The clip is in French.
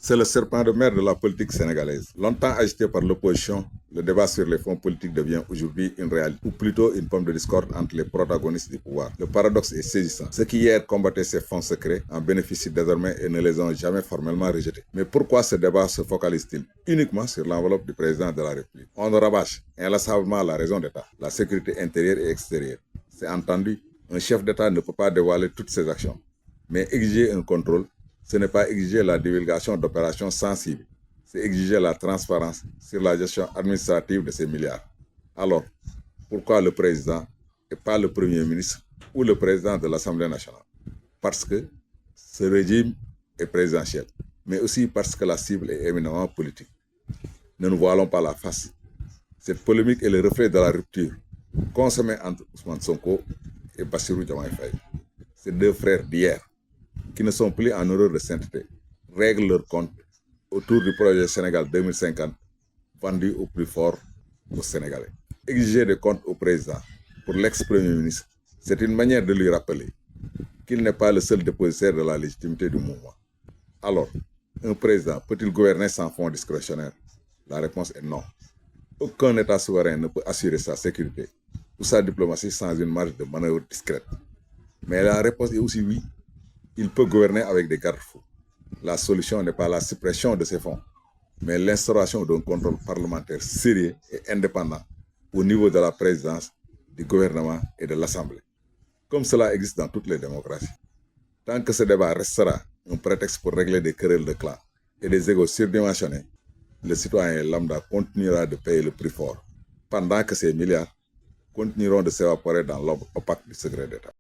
C'est le serpent de mer de la politique sénégalaise. Longtemps agité par l'opposition, le débat sur les fonds politiques devient aujourd'hui une réalité, ou plutôt une pomme de discorde entre les protagonistes du pouvoir. Le paradoxe est saisissant. Ceux qui hier combattaient ces fonds secrets en bénéficient désormais et ne les ont jamais formellement rejetés. Mais pourquoi ce débat se focalise-t-il uniquement sur l'enveloppe du président de la République? On rabâche inlassablement la raison d'État, la sécurité intérieure et extérieure. C'est entendu, un chef d'État ne peut pas dévoiler toutes ses actions. Mais exiger un contrôle, ce n'est pas exiger la divulgation d'opérations sensibles, c'est exiger la transparence sur la gestion administrative de ces milliards. Alors, pourquoi le président et pas le Premier ministre ou le président de l'Assemblée nationale? Parce que ce régime est présidentiel, mais aussi parce que la cible est éminemment politique. Ne nous voilons pas la face. Cette polémique est le reflet de la rupture consommée entre Ousmane Sonko et Bassirou Diomaye Faye. Ces deux frères d'hier, qui ne sont plus en horreur de sainteté, règlent leur compte autour du projet Sénégal 2050 vendu au plus fort aux Sénégalais. Exiger des comptes au président pour l'ex-premier ministre, c'est une manière de lui rappeler qu'il n'est pas le seul dépositaire de la légitimité du mouvement. Alors, un président peut-il gouverner sans fonds discrétionnaires? La réponse est non. Aucun État souverain ne peut assurer sa sécurité ou sa diplomatie sans une marge de manœuvre discrète. Mais la réponse est aussi oui. Il peut gouverner avec des garde-fous. La solution n'est pas la suppression de ces fonds, mais l'instauration d'un contrôle parlementaire sérieux et indépendant au niveau de la présidence, du gouvernement et de l'Assemblée, comme cela existe dans toutes les démocraties. Tant que ce débat restera un prétexte pour régler des querelles de clans et des égos surdimensionnés, le citoyen lambda continuera de payer le prix fort, pendant que ces milliards continueront de s'évaporer dans l'ombre opaque du secret d'État.